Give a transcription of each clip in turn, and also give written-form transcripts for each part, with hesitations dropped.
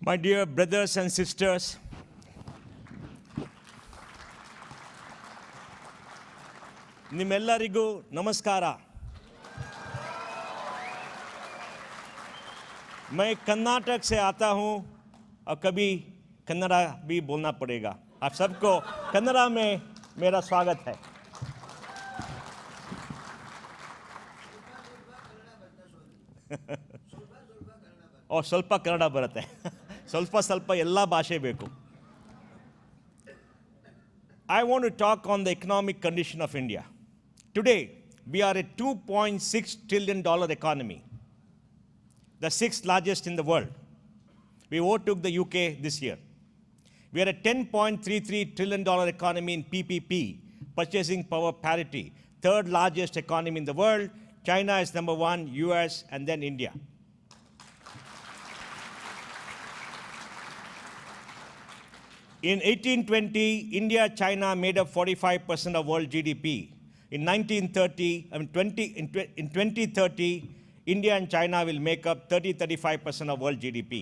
My dear brothers and sisters, ನಿಮ್ಮೆಲ್ಲರಿಗೂ ನಮಸ್ಕಾರ. मैं कर्नाटक से आता हूँ और कभी कन्नड़ा भी बोलना पड़ेगा. आप सबको कन्नड़ा में मेरा स्वागत है. और ಸ್ವಲ್ಪ ಕನ್ನಡ ಬರುತ್ತೆ. ಸ್ವಲ್ಪ ಎಲ್ಲ ಭಾಷೆ ಬೇಕು. I want to talk on the economic condition of India. Today, we are a $2.6 trillion economy, the sixth largest in the world. We overtook the UK this year. We are a $10.33 trillion economy in PPP, purchasing power parity, third largest economy in the world. China is number one, US, and then India. In 1820, India, China made up 45% of world GDP. In 2030, India and China will make up 30-35% of world GDP.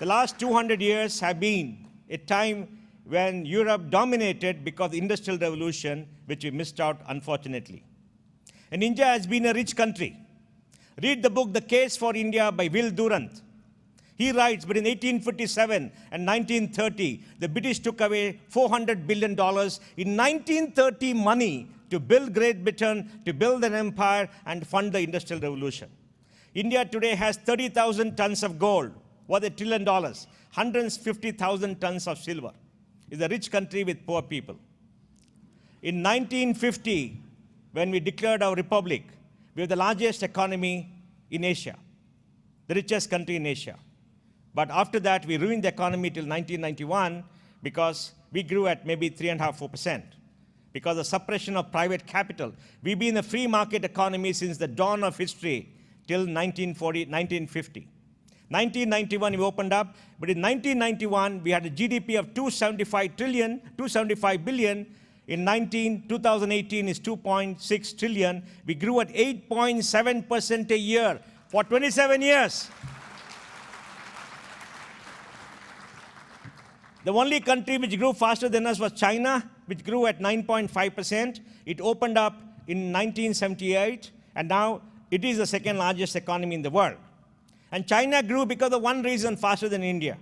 The last 200 years have been a time when Europe dominated because of the Industrial Revolution, which we missed out, unfortunately. And India has been a rich country. Read the book, The Case for India by Will Durant. He writes, but in 1857 and 1930, the British took away $400 billion in 1930 money to build Great Britain, to build an empire, and fund the Industrial Revolution. India today has 30,000 tons of gold, worth $1 trillion, 150,000 tons of silver. It's a rich country with poor people. In 1950, when we declared our republic, we were the largest economy in Asia, the richest country in Asia. But after that, we ruined the economy till 1991 because we grew at maybe 3.5-4%. Because of suppression of private capital. We've been a free market economy since the dawn of history till 1950. 1991, we opened up, but in 1991, we had a GDP of 275 billion. In 2018 is 2.6 trillion. We grew at 8.7% a year for 27 years. The only country which grew faster than us was China, which grew at 9.5%. It opened up in 1978, and now it is the second largest economy in the world. And China grew because of one reason faster than India.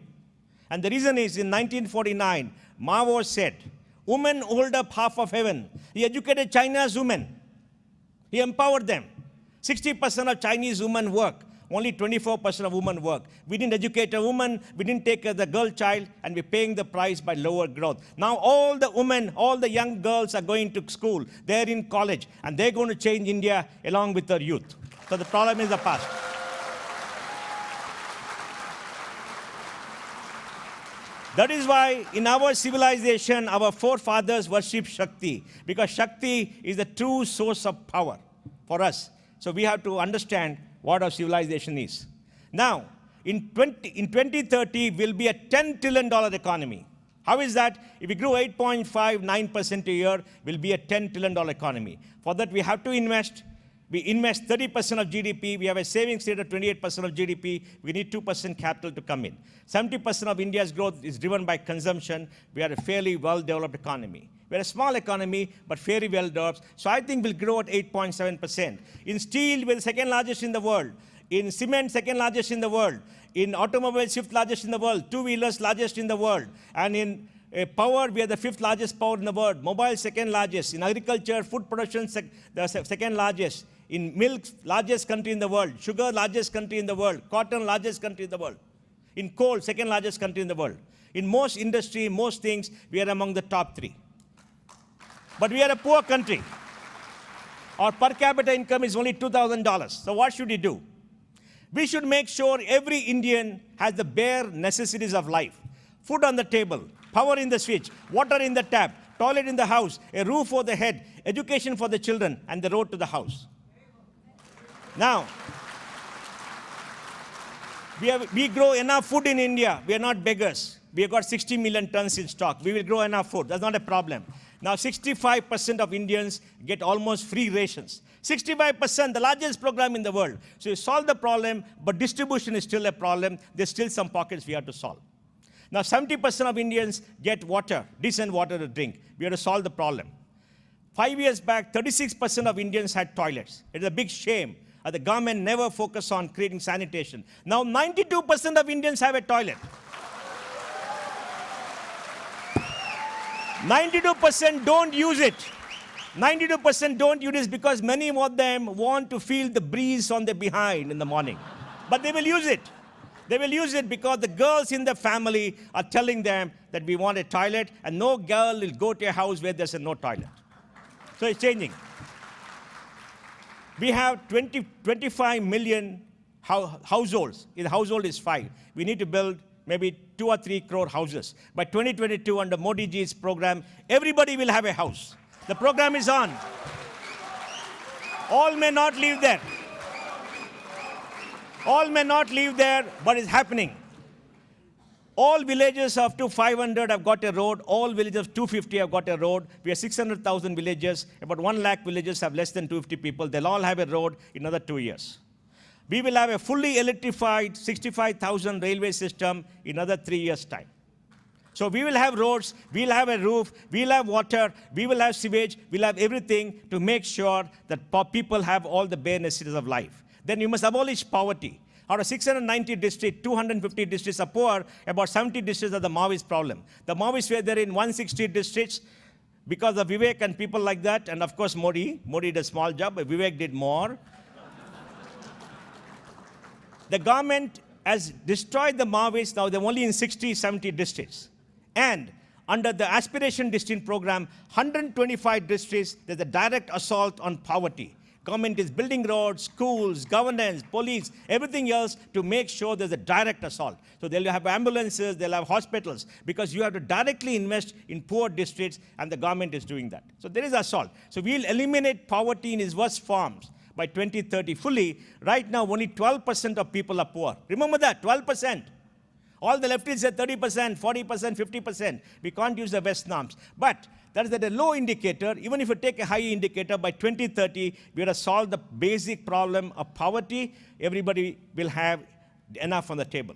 And the reason is in 1949, Mao said, women hold up half of heaven. He educated China's women. He empowered them. 60% of Chinese women work. Only 24% of women work. We didn't educate a woman, we didn't take care of the girl child, and we're paying the price by lower growth. Now all the women, all the young girls are going to school. They're in college, and they're going to change India along with their youth. So the problem is the past. That is why in our civilization, our forefathers worship Shakti, because Shakti is the true source of power for us. So we have to understand what our civilization is. Now, in 2030, we'll be a $10 trillion economy. How is that? If we grew 8.59% a year, we'll be a $10 trillion economy. For that, we have to invest. We invest 30% of GDP. We have a savings rate of 28% of GDP. We need 2% capital to come in. 70% of India's growth is driven by consumption. We are a fairly well-developed economy. We're a small economy, but fairly well-developed. So I think we'll grow at 8.7%. In steel, we're the second largest in the world. In cement, second largest in the world. In automobiles, fifth largest in the world. Two-wheelers, largest in the world. And in power, we are the fifth largest power in the world. Mobile, second largest. In agriculture, food production, the second largest. In milk, largest country in the world. Sugar, largest country in the world. Cotton, largest country in the world. In coal, second largest country in the world. In most industry, most things, we are among the top 3. But we are a poor country. Our per capita income is only $2,000. So what should we do? We should make sure every Indian has the bare necessities of life. Food on the table, power in the switch, water in the tap, toilet in the house, a roof over the head, education for the children, and the road to the house. Now, we grow enough food in India. We are not beggars. We have got 60 million tons in stock. We will grow enough food. That's not a problem. Now 65% of Indians get almost free rations. 65%, the largest program in the world. So you solve the problem, but distribution is still a problem. There's still some pockets we have to solve. Now 70% of Indians get water, decent water to drink. We have to solve the problem. 5 years back, 36% of Indians had toilets. It is a big shame. The government never focused on creating sanitation. Now 92% of Indians have a toilet. 92% don't use it. 92% don't use it because many of them want to feel the breeze on their behind in the morning. But they will use it. They will use it because the girls in the family are telling them that we want a toilet, and no girl will go to a house where there's no toilet. So it's changing. We have 25 million households. If the household is 5, we need to build maybe 2 or 3 crore houses. By 2022, under Modi ji's program, everybody will have a house. The program is on. All may not live there. All may not live there, but it's happening. All villages up to 500 have got a road. All villages of 250 have got a road. We have 600,000 villages. About 1 lakh villages have less than 250 people. They'll all have a road in another 2 years. We will have a fully electrified 65,000 railway system in another 3 years' time. So we will have roads, we'll have a roof, we'll have water, we will have sewage, we'll have everything to make sure that people have all the bare necessities of life. Then you must abolish poverty. Out of 690 districts, 250 districts are poor. About 70 districts are the Maoist problem. The Maoists were there in 160 districts because of Vivek and people like that. And of course, Modi. Modi did a small job, but Vivek did more. The government has destroyed the Maoists. Now they're only in 60, 70 districts. And under the Aspiration District Program, 125 districts, there's a direct assault on poverty. Government is building roads, schools, governance, police, everything else to make sure there's a direct assault. So they'll have ambulances, they'll have hospitals, because you have to directly invest in poor districts, and the government is doing that. So there is assault. So we'll eliminate poverty in its worst forms by 2030 fully. Right now, only 12% of people are poor. Remember that, 12%. All the leftists say 30%, 40%, 50%. We can't use the West norms. But that is at a low indicator. Even if you take a high indicator, by 2030, we have to solve the basic problem of poverty. Everybody will have enough on the table.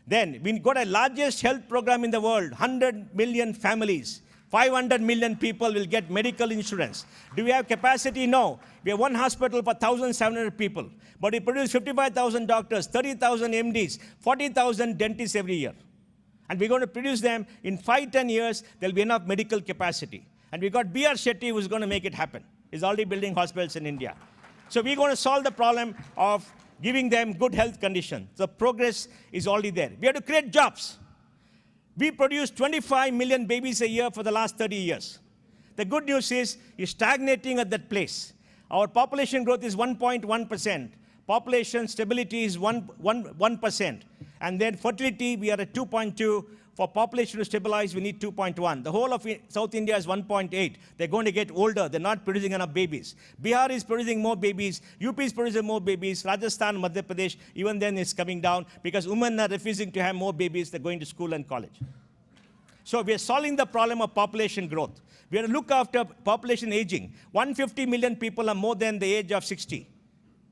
Then we got a largest health program in the world, 100 million families. 500 million people will get medical insurance. Do we have capacity? No. We have 1 hospital for 1,700 people. But we produce 55,000 doctors, 30,000 MDs, 40,000 dentists every year. And we're going to produce them in 5-10 years. There'll be enough medical capacity. And we got B.R. Shetty who's going to make it happen. He's already building hospitals in India. So we're going to solve the problem of giving them good health conditions. The progress is already there. We have to create jobs. We produce 25 million babies a year for the last 30 years. The good news is, you're stagnating at that place. Our population growth is 1.1%. Population stability is 1%. And then fertility, we are at 2.2. For population to stabilize, we need 2.1. The whole of South India is 1.8. They're going to get older. They're not producing enough babies. Bihar is producing more babies. UP is producing more babies. Rajasthan, Madhya Pradesh, even then it's coming down because women are refusing to have more babies. They're going to school and college. So we are solving the problem of population growth. We have to look after population aging. 150 million people are more than the age of 60.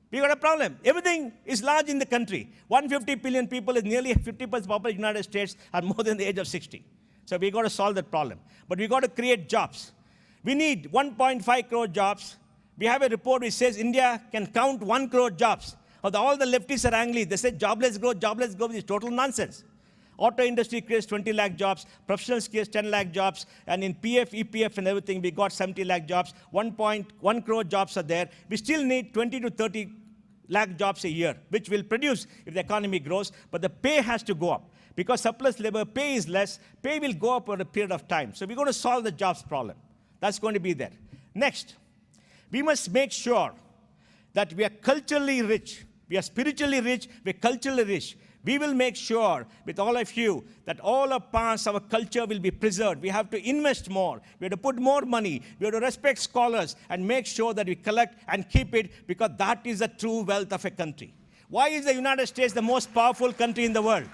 We got a problem. Everything is large in the country. 150 billion people is nearly 50% of the population of the United States are more than the age of 60. So we got to solve that problem. But we got to create jobs. We need 1.5 crore jobs. We have a report which says India can count 1 crore jobs. All the leftists are angry. They say jobless growth is total nonsense. Auto industry creates 20 lakh jobs. Professionals creates 10 lakh jobs. And in PF, EPF and everything, we got 70 lakh jobs. 1.1 crore jobs are there. We still need 20 to 30 lakh jobs a year, which will produce if the economy grows. But the pay has to go up. Because surplus labor, pay is less. Pay will go up over a period of time. So we're going to solve the jobs problem. That's going to be there. Next, we must make sure that we are culturally rich. We are spiritually rich. We are culturally rich. We will make sure with all of you that all of past, our culture will be preserved. We have to invest more. We have to put more money. We have to respect scholars and make sure that we collect and keep it, because that is the true wealth of a country. Why is the United States the most powerful country in the world?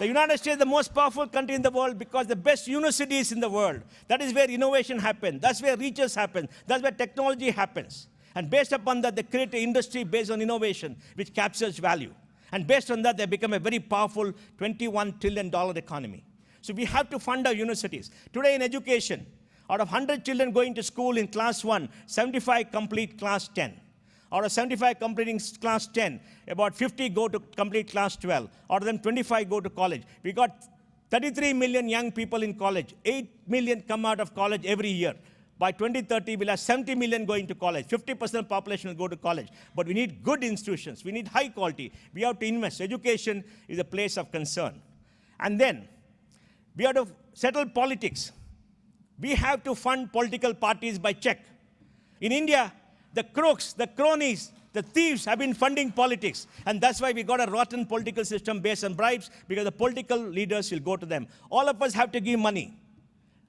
The United States is the most powerful country in the world because the best universities in the world. That is where innovation happens. That's where research happens. That's where technology happens. And based upon that, they create an industry based on innovation, which captures value. And based on that, they become a very powerful $21 trillion economy. So we have to fund our universities. Today in education, out of 100 children going to school in class 1, 75 complete class 10. Out of 75 completing class 10, about 50 go to complete class 12. Out of them, 25 go to college. We got 33 million young people in college. 8 million come out of college every year. By 2030, we'll have 70 million going to college. 50% of the population will go to college. But we need good institutions. We need high quality. We have to invest. Education is a place of concern. And then, we have to settle politics. We have to fund political parties by check. In India, the crooks, the cronies, the thieves have been funding politics. And that's why we got a rotten political system based on bribes, because the political leaders will go to them. All of us have to give money.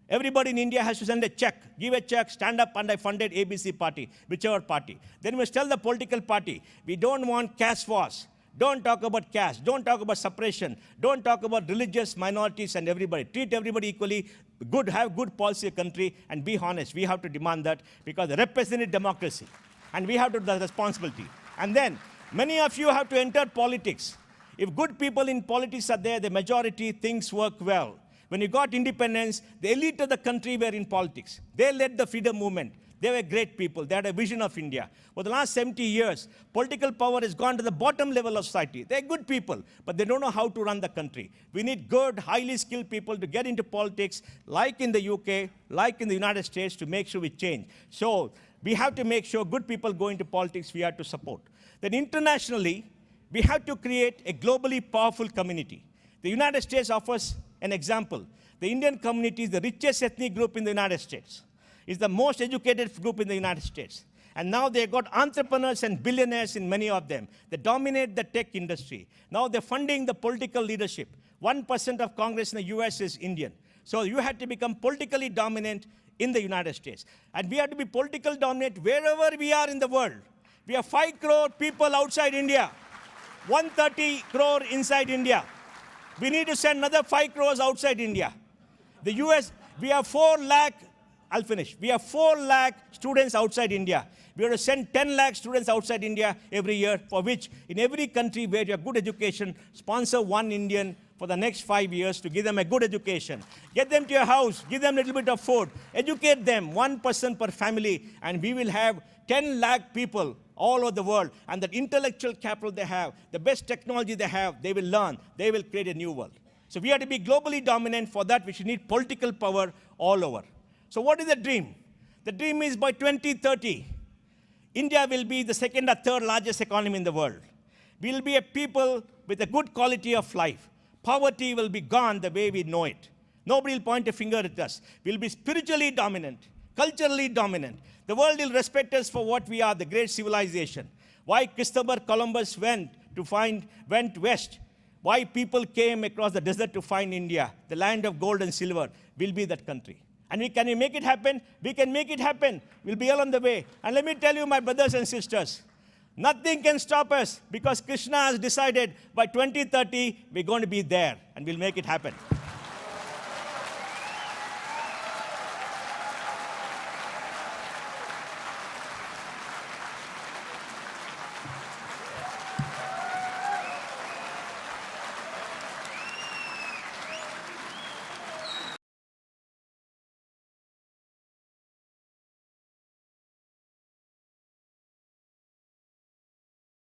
Everybody in India has to send a check, give a check, stand up, and I funded ABC party, whichever party. Then we must tell the political party, we don't want caste wars. Don't talk about caste. Don't talk about suppression. Don't talk about religious minorities and everybody. Treat everybody equally. Good, have good policy country, and be honest. We have to demand that because the representative democracy. And we have to do the responsibility. And then, many of you have to enter politics. If good people in politics are there, the majority, things work well. When you got independence, the elite of the country were in politics. They led the freedom movement. They were great people. They had a vision of India. For the last 70 years, political power has gone to the bottom level of society. They're good people, but they don't know how to run the country. We need good, highly skilled people to get into politics, like in the UK, like in the United States, to make sure we change. So we have to make sure good people go into politics. We have to support. Then internationally, we have to create a globally powerful community. The United States offers an example. The Indian community is the richest ethnic group in the United States. It's the most educated group in the United States. And now they've got entrepreneurs and billionaires in many of them. They dominate the tech industry. Now they're funding the political leadership. 1% of Congress in the US is Indian. So you have to become politically dominant in the United States. And we have to be politically dominant wherever we are in the world. We have 5 crore people outside India, 130 crore inside India. We need to send another 5 crores outside India. The US, we have 4 lakh. I'll finish. We have 4 lakh students outside India. We have to send 10 lakh students outside India every year, for which in every country where you have good education, sponsor 1 Indian for the next 5 years to give them a good education. Get them to your house, give them a little bit of food, educate them, 1 person per family, and we will have 10 lakh people all over the world. And that intellectual capital they have, the best technology they have, they will learn. They will create a new world. So we have to be globally dominant. For that, we should need political power all over. So what is the dream? The dream is by 2030, India will be the 2nd or 3rd largest economy in the world. We will be a people with a good quality of life. Poverty will be gone the way we know it. Nobody will point a finger at us. We will be spiritually dominant, culturally dominant. The world will respect us for what we are, the great civilization. Why Christopher Columbus went west. Why people came across the desert to find India, the land of gold and silver, will be that country. And can we make it happen? We can make it happen. We'll be all on the way. And let me tell you, my brothers and sisters, nothing can stop us because Krishna has decided by 2030, we're going to be there and we'll make it happen.